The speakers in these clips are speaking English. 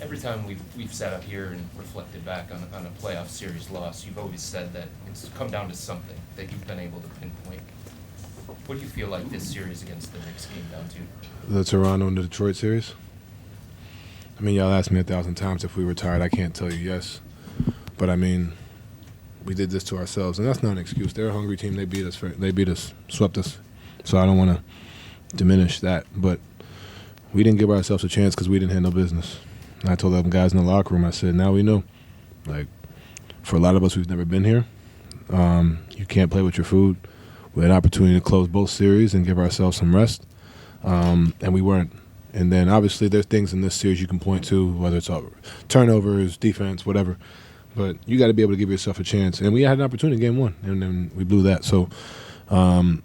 Every time we've sat up here and reflected back on a playoff series loss, you've always said that it's come down to something that you've been able to pinpoint. What do you feel like this series against the Knicks came down to? The Toronto and the Detroit series? I mean, y'all asked me 1,000 times if we were tired. I can't tell you yes. But, I mean, we did this to ourselves. And that's not an excuse. They're a hungry team. They beat us, swept us. So I don't want to diminish that. But we didn't give ourselves a chance because we didn't handle business. And I told them guys in the locker room, I said, now we know. Like, for a lot of us who've never been here, you can't play with your food. We had an opportunity to close both series and give ourselves some rest, and we weren't. And then, obviously, there's things in this series you can point to, whether it's turnovers, defense, whatever. But you got to be able to give yourself a chance. And we had an opportunity in Game 1, and then we blew that. So the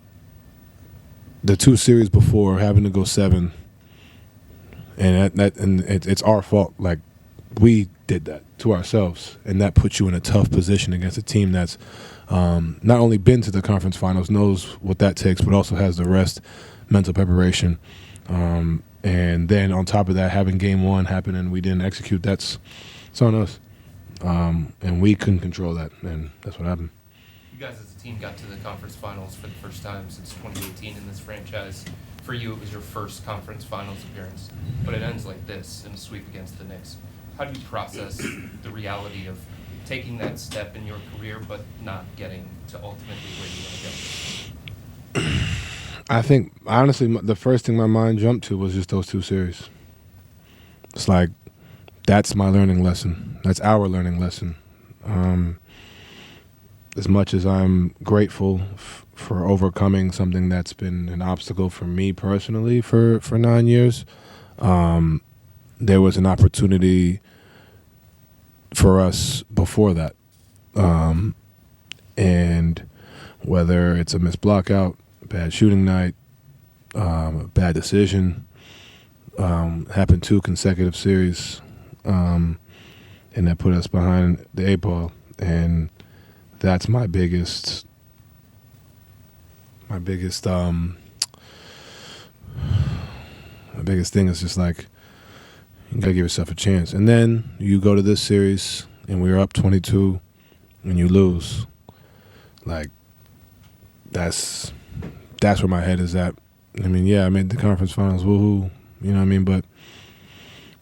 two series before, having to go 7, and it's our fault. Like, we did that to ourselves, and that puts you in a tough position against a team that's not only been to the conference finals, knows what that takes, but also has the rest, mental preparation. And then on top of that, having Game 1 happen and we didn't execute, it's on us. And we couldn't control that, and that's what happened. You guys as a team got to the conference finals for the first time since 2018 in this franchise. For you, it was your first conference finals appearance, but it ends like this in a sweep against the Knicks. How do you process the reality of taking that step in your career but not getting to ultimately where you want to go? I think, honestly, the first thing my mind jumped to was just those two series. It's like, that's my learning lesson. That's our learning lesson. As much as I'm grateful for overcoming something that's been an obstacle for me personally for 9 years, there was an opportunity for us before that. And whether it's a missed blockout, bad shooting night, bad decision, happened 2 consecutive series, and that put us behind the 8 ball. And that's my biggest thing is just like, you gotta give yourself a chance. And then you go to this series and we're up 22 and you lose. Like, that's where my head is at. I mean, yeah, I made the conference finals, woohoo, you know what I mean? But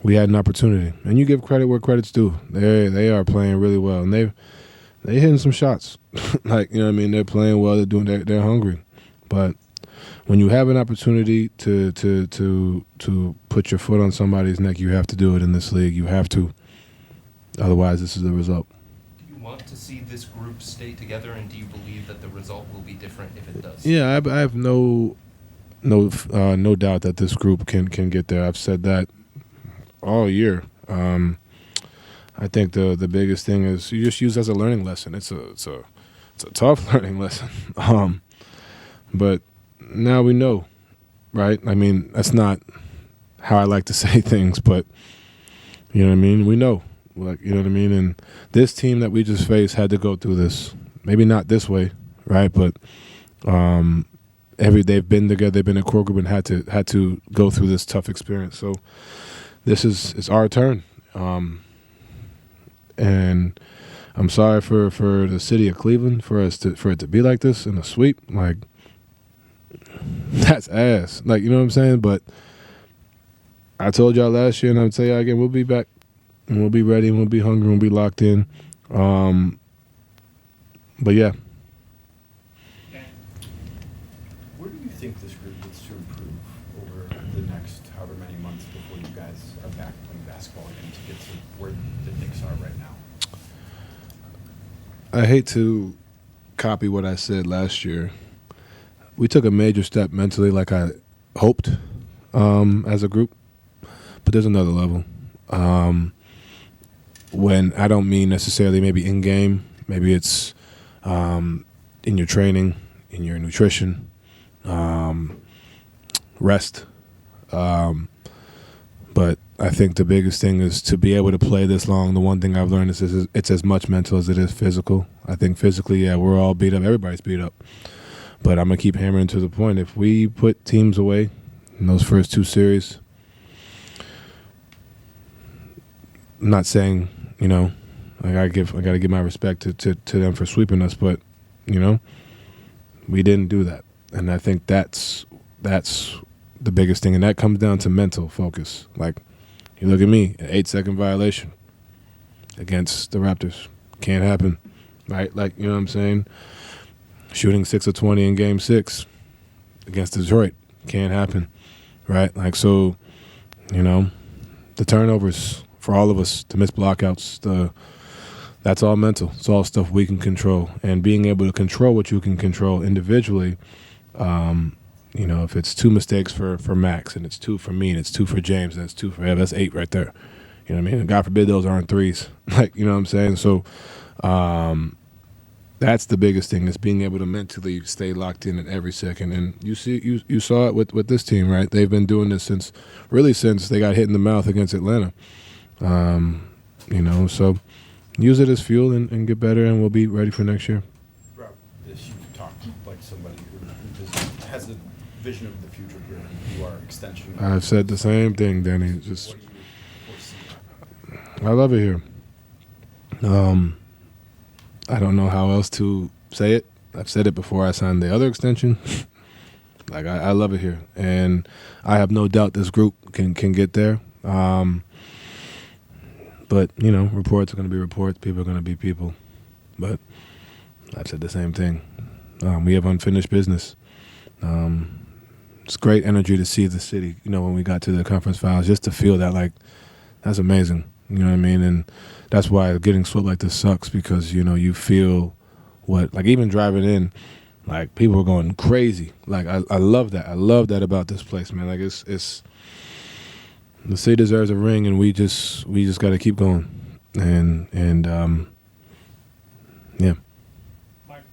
we had an opportunity. And you give credit where credit's due. They are playing really well. And they hitting some shots. Like, you know what I mean? They're playing well, they're hungry. But when you have an opportunity to put your foot on somebody's neck, you have to do it in this league. You have to. Otherwise, this is the result. Do you want to see this group stay together, and do you believe that the result will be different if it does? Yeah, I have no doubt that this group can get there. I've said that all year. I think the biggest thing is you just use it as a learning lesson. It's a tough learning lesson. But now we know, right? I mean, that's not how I like to say things, but you know what I mean? We know. Like, you know what I mean? And this team that we just faced had to go through this. Maybe not this way, right? But they've been together, they've been a core group and had to go through this tough experience. So it's our turn. And I'm sorry for the city of Cleveland for it to be like this in a sweep. Like, that's ass. Like, you know what I'm saying? But I told y'all last year, and I'll tell y'all again, we'll be back, and we'll be ready, and we'll be hungry, and we'll be locked in. But yeah. Where do you think this group needs to improve over the next however many months before you guys are back playing basketball again to get to where the Knicks are right now? I hate to copy what I said last year. We took a major step mentally like I hoped as a group, but there's another level. When I don't mean necessarily maybe in-game, maybe it's in your training, in your nutrition, rest. But I think the biggest thing is to be able to play this long. The one thing I've learned is it's as much mental as it is physical. I think physically, yeah, we're all beat up. Everybody's beat up. But I'm going to keep hammering to the point. If we put teams away in those first 2 series, I'm not saying, I gotta give my respect to them for sweeping us, but we didn't do that, and I think that's the biggest thing, and that comes down to mental focus. Like, you look at me, an 8-second violation against the Raptors, can't happen, right? Like, you know what I'm saying? Shooting 6 of 20 in Game 6 against Detroit, can't happen, right? Like, so, the turnovers for all of us, to miss blockouts, that's all mental. It's all stuff we can control. And being able to control what you can control individually, if it's 2 mistakes for Max, and it's 2 for me, and it's 2 for James, and it's 2 for Ev, that's 8 right there. You know what I mean? And God forbid those aren't 3s. Like, you know what I'm saying? So that's the biggest thing, is being able to mentally stay locked in at every second. And you saw it with this team, right? They've been doing this since they got hit in the mouth against Atlanta. So use it as fuel and get better, and we'll be ready for next year. Rob, as you talk like somebody who has a vision of the future here, and you are extension. I've said the same thing, Danny. Just, what do you foresee? I love it here. I don't know how else to say it. I've said it before I signed the other extension. Like, I love it here, and I have no doubt this group can get there. But, reports are going to be reports. People are going to be people. But I've said the same thing. We have unfinished business. It's great energy to see the city, when we got to the conference finals, just to feel that, like, that's amazing. You know what I mean? And that's why getting swept like this sucks, because, you feel what, like, even driving in, like, people are going crazy. Like, I love that. I love that about this place, man. Like, it's the city deserves a ring, and we just got to keep going. And yeah. Mike.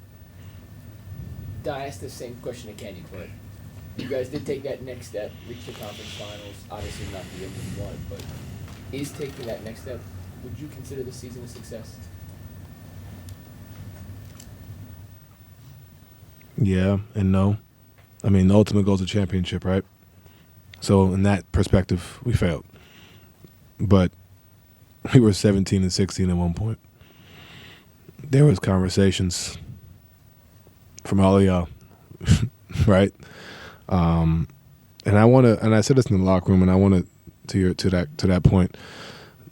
I asked the same question to Kenny, but you guys did take that next step, reach the conference finals. Obviously not the only one, but is taking that next step, would you consider the season a success? Yeah and no. I mean, the ultimate goal is a championship, right? So in that perspective, we failed. But we were 17 and 16 at one point. There was conversations from all of y'all, right? And I said this in the locker room, and I want to that point.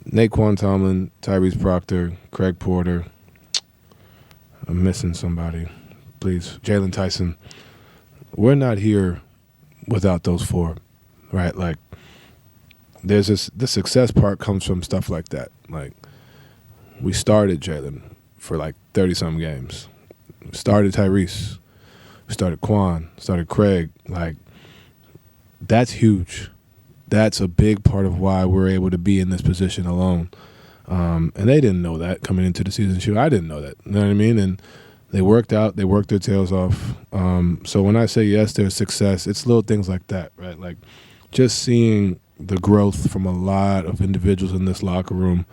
Naquan Tomlin, Tyrese Proctor, Craig Porter. I'm missing somebody. Please, Jalen Tyson. We're not here without those 4, right? Like, the success part comes from stuff like that. Like, we started Jalen for like 30-some games. We started Tyrese. We started Quan. Started Craig. Like, that's huge. That's a big part of why we're able to be in this position alone. And they didn't know that coming into the season. Shoot, I didn't know that. You know what I mean? And they worked out. They worked their tails off. So when I say yes, there's success, it's little things like that, right? Like, just seeing the growth from a lot of individuals in this locker room.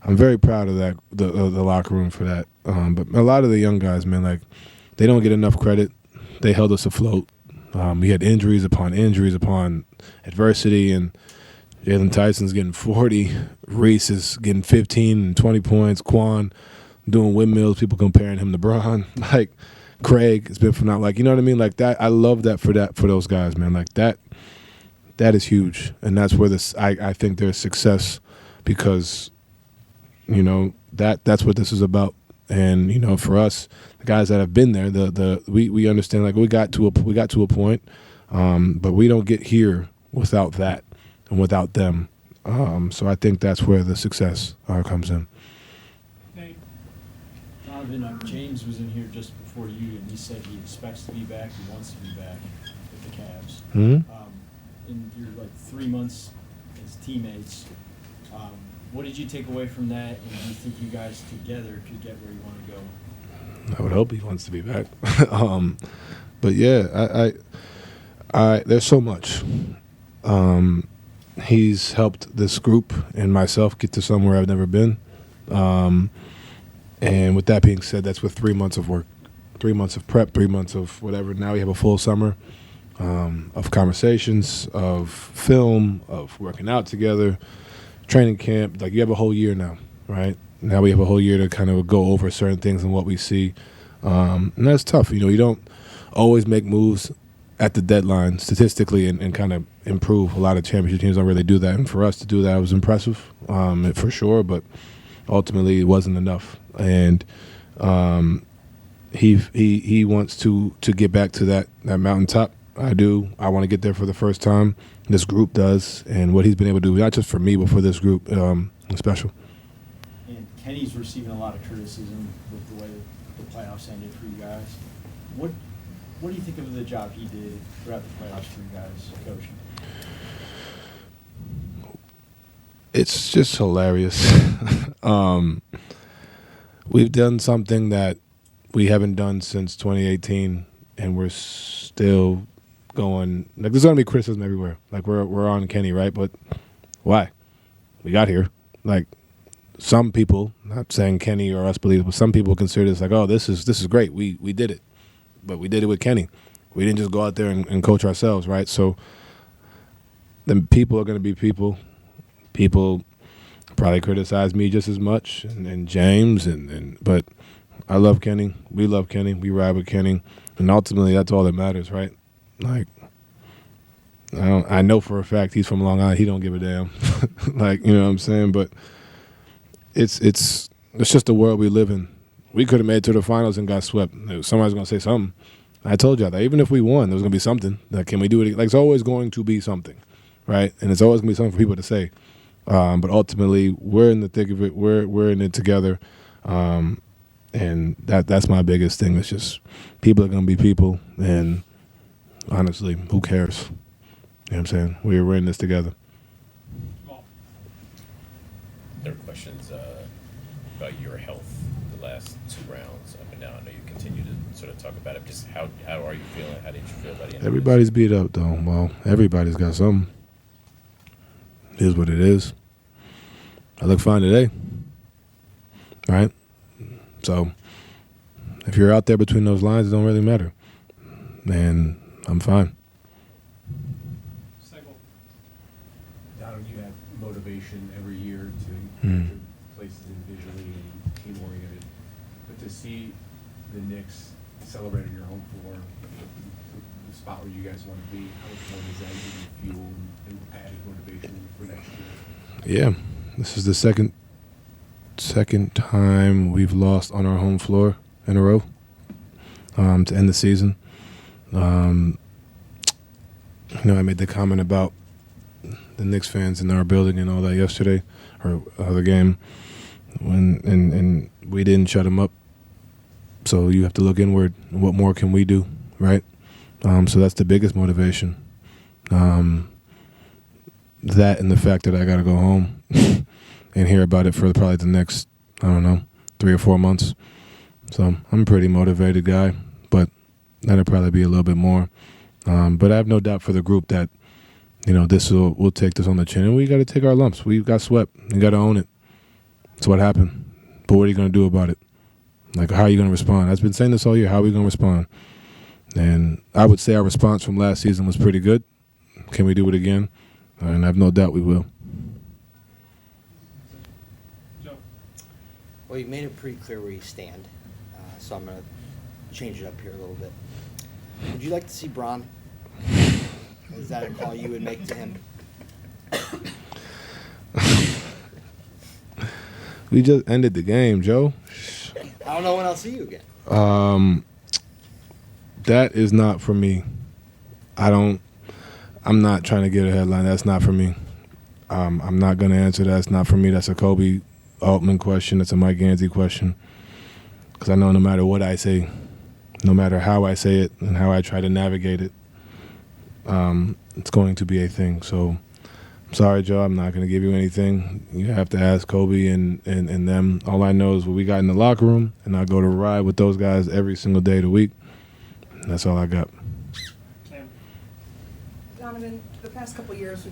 I'm very proud of that, the locker room for that. But a lot of the young guys, man, like, they don't get enough credit. They held us afloat. We had injuries upon adversity, and Jalen Tyson's getting 40. Reese is getting 15 and 20 points. Quan doing windmills, people comparing him to Bron. Like, Craig has been phenomenal. Like, you know what I mean? Like, that, I love that for those guys, man. Like, that is huge. And that's where I think there's success, because, that's what this is about. And, for us, the guys that have been there, we understand, like, we got to a point, but we don't get here without that and without them. So I think that's where the success comes in. Nate. Donovan, James was in here just before you, and he said he expects to be back. He wants to be back with the Cavs. Mm-hmm. In your 3 months as teammates, what did you take away from that? And do you think you guys together could get where you want to go? I would hope he wants to be back. But yeah, I there's so much. He's helped this group and myself get to somewhere I've never been. And with that being said, that's with 3 months of work, 3 months of prep, 3 months of whatever. Now we have a full summer of conversations, of film, of working out together. training camp, like you have a whole year now, right? Now we have a whole year to kind of go over certain things and what we see. And that's tough. You don't always make moves at the deadline statistically and kind of improve. A lot of championship teams don't really do that. And for us to do that was impressive, for sure, but ultimately it wasn't enough. And he wants to get back to that mountaintop. I do. I want to get there for the first time. This group does. And what he's been able to do, not just for me, but for this group, is special. And Kenny's receiving a lot of criticism with the way the playoffs ended for you guys. What do you think of the job he did throughout the playoffs for you guys coaching? It's just hilarious. We've done something that we haven't done since 2018, and we're still going. Like, there's going to be criticism everywhere. Like, we're on Kenny, right? But why? We got here. Like, some people, not saying Kenny or us believe, but some people consider this like, oh, this is great. We did it. But we did it with Kenny. We didn't just go out there and coach ourselves, right? So then people are going to be people. People probably criticize me just as much, and James, but I love Kenny. We love Kenny. We ride with Kenny, and ultimately that's all that matters, right? Like, I know for a fact he's from Long Island. He don't give a damn. Like, you know what I'm saying? But it's just the world we live in. We could have made it to the finals and got swept. Somebody's going to say something. I told you that. Even if we won, there was going to be something. Like, can we do it? Like, it's always going to be something, right? And it's always going to be something for people to say. But ultimately, we're in the thick of it. We're in it together. And that's my biggest thing. It's just people are going to be people. And honestly, who cares? You know what I'm saying? We're in this together. There are questions about your health the last 2 rounds up and down. I know you continue to sort of talk about it. Just how are you feeling? How did you feel by the end Everybody's of this? beat up, though. Well, everybody's got something. It is what it is. I look fine today. Right? So, if you're out there between those lines, it don't really matter. And I'm fine. Donovan, you have motivation every year to get to places individually and team-oriented. But to see the Knicks celebrate on your home floor, the spot where you guys want to be, how much more does that give you fuel and added motivation for next year? Yeah. This is the second time we've lost on our home floor in a row to end the season. I made the comment about the Knicks fans in our building and all that yesterday, or the game, and we didn't shut them up. So you have to look inward. What more can we do, right? So that's the biggest motivation. That and the fact that I got to go home and hear about it for probably the next, 3 or 4 months. So I'm a pretty motivated guy, but that'll probably be a little bit more. But I have no doubt for the group that, this we'll take this on the chin, and we got to take our lumps. We got swept. You got to own it. That's what happened. But what are you going to do about it? Like, how are you going to respond? I've been saying this all year. How are we going to respond? And I would say our response from last season was pretty good. Can we do it again? And I have no doubt we will. Well, you made it pretty clear where you stand, so I'm going to change it up here a little bit. Would you like to see Bron? Is that a call you would make to him? We just ended the game, Joe. I don't know when I'll see you again. That is not for me. I'm not trying to get a headline. That's not for me. I'm not going to answer that. It's not for me. That's a Kobe Altman question. That's a Mike Gansey question. Because I know no matter what I say, no matter how I say it and how I try to navigate it, it's going to be a thing. So I'm sorry, Joe. I'm not going to give you anything. You have to ask Kobe and them. All I know is what we got in the locker room, and I go to ride with those guys every single day of the week. That's all I got. Donovan, the past couple of years,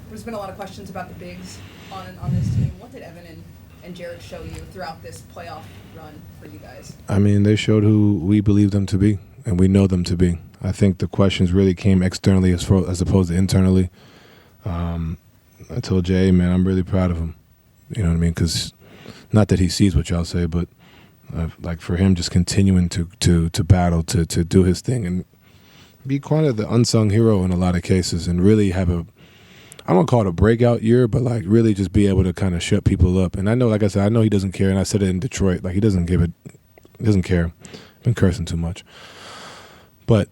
there's been a lot of questions about the bigs on this team. What did Evan and Jarrett show you throughout this playoff run for you guys? I mean, they showed who we believe them to be, and we know them to be. I think the questions really came externally as opposed to internally. I told Jay, man, I'm really proud of him. You know what I mean? Because not that he sees what y'all say, but like for him just continuing to battle, to do his thing and be kind of the unsung hero in a lot of cases and really have I don't call it a breakout year, but like really just be able to kind of shut people up. And I know, like I said, I know he doesn't care, and I said it in Detroit, like he doesn't care. Been cursing too much. But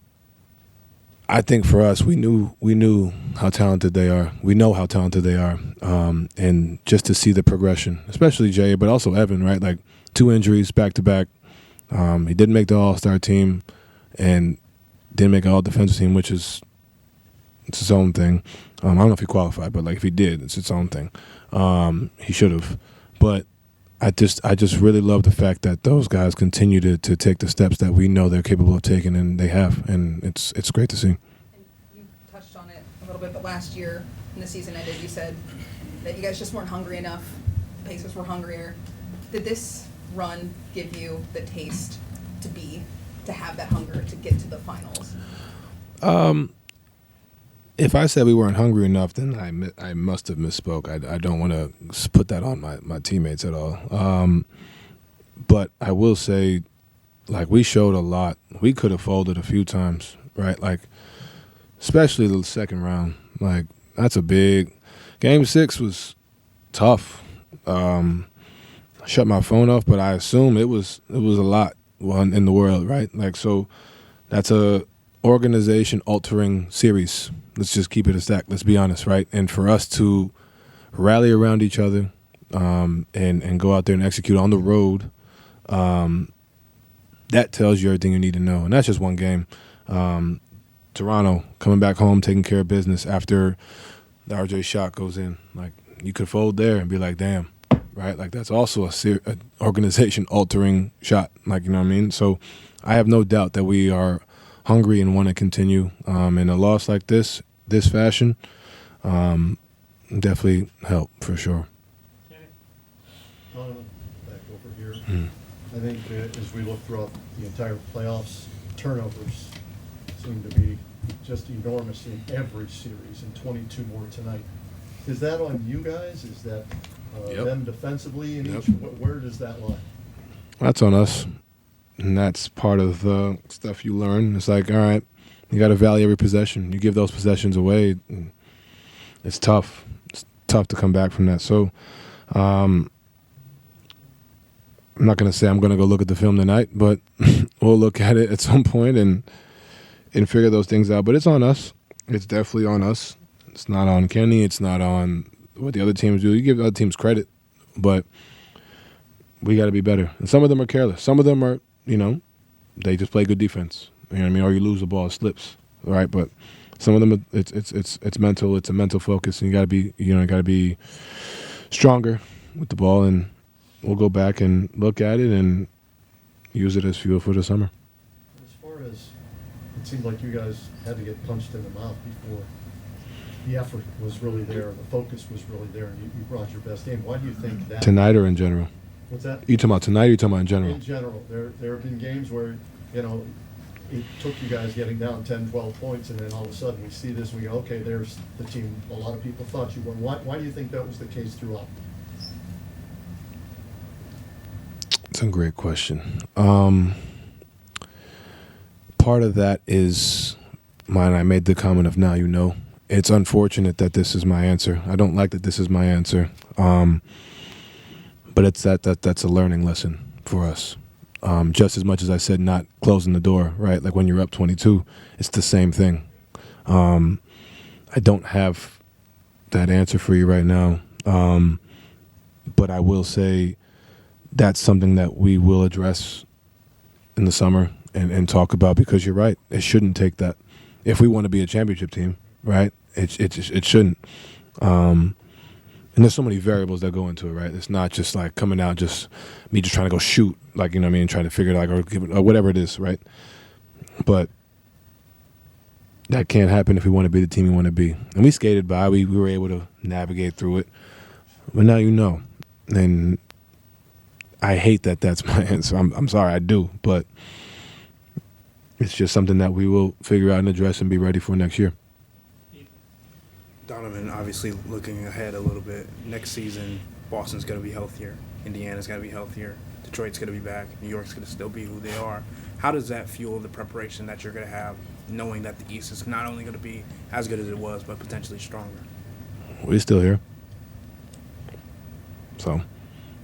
I think for us, we knew how talented they are. We know how talented they are. And just to see the progression, especially Jay, but also Evan, right? Like 2 injuries back to back. He didn't make the All-Star team and didn't make an All-Defensive team, which is it's its own thing. I don't know if he qualified, but like if he did, it's its own thing. He should have. But I just really love the fact that those guys continue to take the steps that we know they're capable of taking, and they have, and it's great to see. And you touched on it a little bit, but last year when the season ended, you said that you guys just weren't hungry enough. The Pacers were hungrier. Did this run give you the taste to have that hunger to get to the finals? If I said we weren't hungry enough, then I must have misspoke. I don't want to put that on my teammates at all. But I will say, like, we showed a lot. We could have folded a few times, right? Like, especially the second round. Like, that's a big – Game 6 was tough. I shut my phone off, but I assume it was a lot in the world, right? Like, so that's a organization-altering series. Let's just keep it a stack. Let's be honest, right? And for us to rally around each other and go out there and execute on the road, that tells you everything you need to know. And that's just one game. Toronto coming back home, taking care of business after the RJ shot goes in. Like, you could fold there and be like, damn, right? Like, that's also a organization-altering shot. Like, you know what I mean? So I have no doubt that we are hungry and want to continue. And a loss like this fashion, definitely help for sure. Donovan, back over here. I think as we look throughout the entire playoffs, turnovers seem to be just enormous in every series, and 22 more tonight. Is that on you guys? Is that Yep. them defensively? In Yep. each, where does that lie? That's on us. And that's part of the stuff you learn. It's like, all right, you got to value every possession. You give those possessions away, it's tough. It's tough to come back from that. So I'm not going to say I'm going to go look at the film tonight, but we'll look at it at some point and figure those things out. But it's on us. It's definitely on us. It's not on Kenny. It's not on what the other teams do. You give other teams credit, but we got to be better. And some of them are careless. Some of them are, they just play good defense. You know what I mean? Or you lose the ball, it slips, right? But some of them, it's mental. It's a mental focus, and you got to be stronger with the ball. And we'll go back and look at it and use it as fuel for the summer. As far as it seemed like you guys had to get punched in the mouth before the effort was really there, the focus was really there, and you brought your best game. Why do you think that? Tonight or in general? What's that? You talking about tonight or you talking about in general? In general, there have been games where, it took you guys getting down 10, 12 points, and then all of a sudden we see this and we go, okay, there's the team a lot of people thought you won. Why do you think that was the case throughout? It's a great question. Part of that is mine. I made the comment of now you know. It's unfortunate that this is my answer. I don't like that this is my answer. But it's that's a learning lesson for us. Just as much as I said not closing the door, right? Like when you're up 22, it's the same thing. I don't have that answer for you right now. But I will say that's something that we will address in the summer and talk about, because you're right. It shouldn't take that. If we want to be a championship team, right? It shouldn't. And there's so many variables that go into it, right? It's not just like coming out, just me just trying to go shoot, like, you know what I mean, trying to figure it out, or give it, or whatever it is, right? But that can't happen if we want to be the team we want to be. And we skated by, we were able to navigate through it. But now you know. And I hate that that's my answer. I'm sorry, I do. But it's just something that we will figure out and address and be ready for next year. Donovan, obviously looking ahead a little bit. Next season, Boston's going to be healthier. Indiana's going to be healthier. Detroit's going to be back. New York's going to still be who they are. How does that fuel the preparation that you're going to have, knowing that the East is not only going to be as good as it was, but potentially stronger? We're still here. So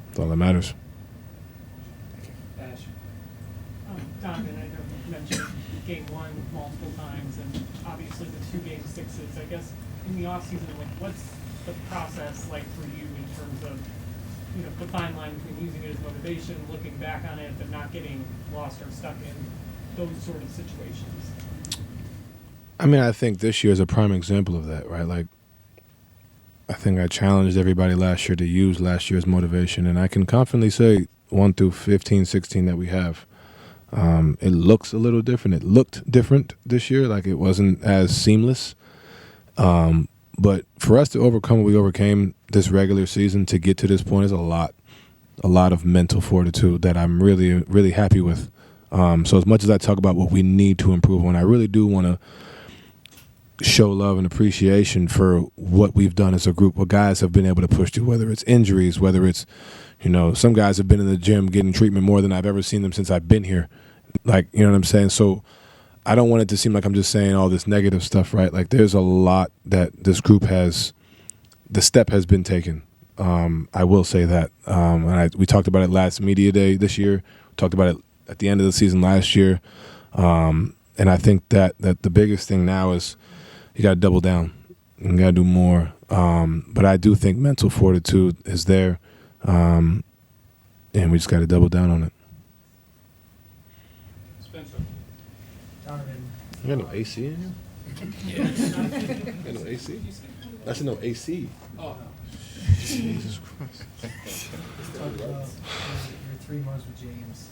that's all that matters. Ash. Donovan, I know you mentioned game one multiple times, and obviously the 2 game sixes. I guess in the offseason, what's the process like for you in terms of, the fine line between using it as motivation, looking back on it, but not getting lost or stuck in those sort of situations? I mean, I think this year is a prime example of that, right? Like, I think I challenged everybody last year to use last year's motivation, and I can confidently say 1 through 15, 16 that we have. It looks a little different. It looked different this year, like it wasn't as seamless. But for us to overcome what we overcame this regular season to get to this point is a lot of mental fortitude that I'm really, really happy with. So as much as I talk about what we need to improve on, I really do want to show love and appreciation for what we've done as a group, what guys have been able to push through, whether it's injuries, whether it's, some guys have been in the gym getting treatment more than I've ever seen them since I've been here. Like, you know what I'm saying? So I don't want it to seem like I'm just saying all this negative stuff, right? Like, there's a lot that this group the step has been taken. I will say that. We talked about it last media day this year. We talked about it at the end of the season last year. And I think that the biggest thing now is you got to double down. You got to do more. But I do think mental fortitude is there. And we just got to double down on it. Spencer. Donovan. You got no AC in here? Yeah. You got no AC? I said no AC. Oh. Jesus Christ. Talk about your 3 months with James.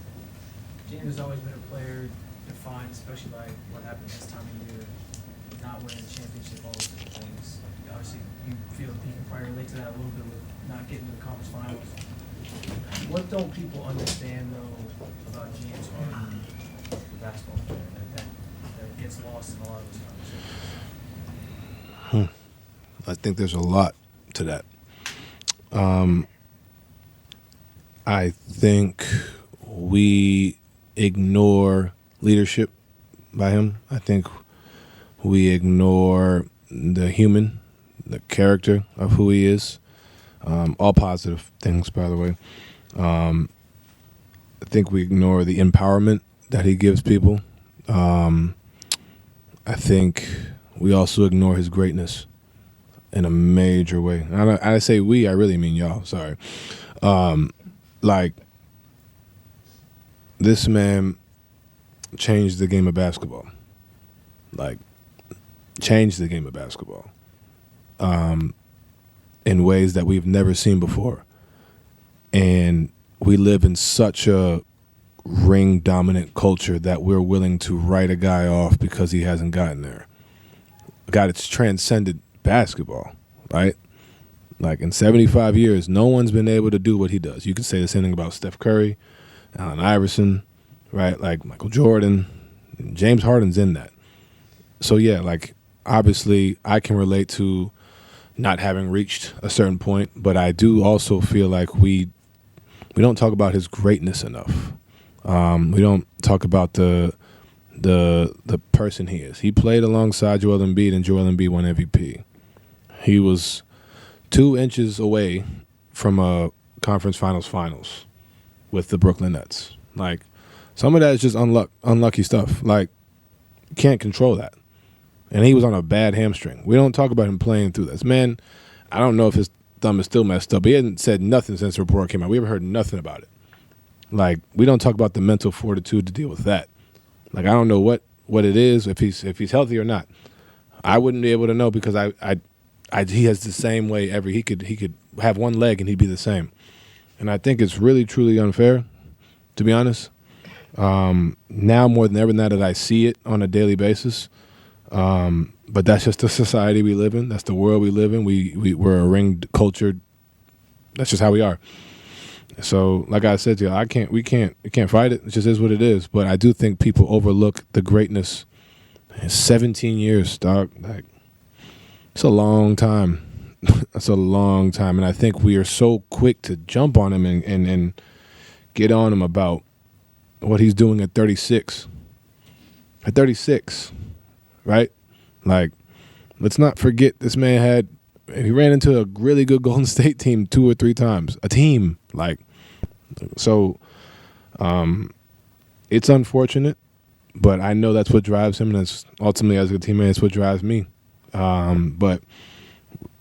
James has always been a player defined, especially by what happened this time of year, not winning the championship, all those different things. Obviously, you feel that you can probably relate to that a little bit with not getting to the conference finals. What don't people understand, though, about James Harden, the basketball player, that gets lost in a lot of those conversations? I think there's a lot to that. I think we ignore leadership by him. I think we ignore the human, the character of who he is. All positive things, by the way. I think we ignore the empowerment that he gives people. I think we also ignore his greatness in a major way. And I say we, I really mean y'all. Sorry. Like, this man changed the game of basketball. Like, changed the game of basketball in ways that we've never seen before. And we live in such a ring-dominant culture that we're willing to write a guy off because he hasn't gotten there. A guy that's transcended basketball, right? Like, in 75 years, no one's been able to do what he does. You could say the same thing about Steph Curry, Allen Iverson, right? Like Michael Jordan. James Harden's in that. So, yeah, like, obviously I can relate to not having reached a certain point, but I do also feel like we don't talk about his greatness enough. We don't talk about the person he is. He played alongside Joel Embiid, and Joel Embiid won MVP. He was 2 inches away from a conference finals with the Brooklyn Nets. Like, some of that is just unlucky stuff. Like, you can't control that. And he was on a bad hamstring. We don't talk about him playing through this. Man, I don't know if his thumb is still messed up. He hasn't said nothing since the report came out. We haven't heard nothing about it. Like, we don't talk about the mental fortitude to deal with that. Like, I don't know what it is, if he's healthy or not. I wouldn't be able to know because he has the same way he could have one leg and he'd be the same. And I think it's really, truly unfair, to be honest. Now more than ever, now that I see it on a daily basis. But that's just the society we live in. That's the world we live in. We're a ringed culture. That's just how we are. So, like I said to you, we can't fight it. It just is what it is. But I do think people overlook the greatness. In 17 years, dog. Like, It's a long time. It's a long time, and I think we are so quick to jump on him and get on him about what he's doing at 36. At 36, right? Like, let's not forget this man he ran into a really good Golden State team 2 or 3 times. A team, like, so it's unfortunate, but I know that's what drives him, and it's ultimately, as a teammate, it's what drives me. But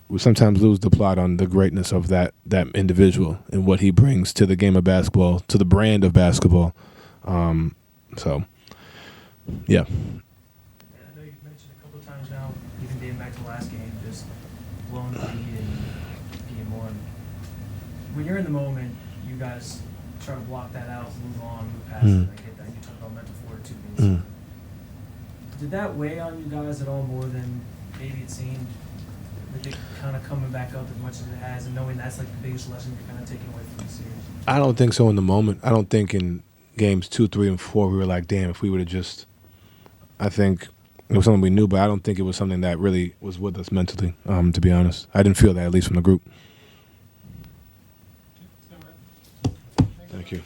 we sometimes lose the plot on the greatness of that individual and what he brings to the game of basketball, to the brand of basketball. So, yeah. I know you've mentioned a couple of times now, even dating back to the last game, just blowing the lead in game one. When you're in the moment, you guys try to block that out, move on, move past it. I get that. You talk about mental fortitude. Did that weigh on you guys at all more than maybe it seemed? With it kind of coming back up as much as it has, and knowing that's like the biggest lesson you're kind of taking away from the series? I don't think so in the moment. I don't think in games 2, 3, and 4 we were like, damn, if we would have just. I think it was something we knew, but I don't think it was something that really was with us mentally. To be honest, I didn't feel that, at least from the group. Thank you.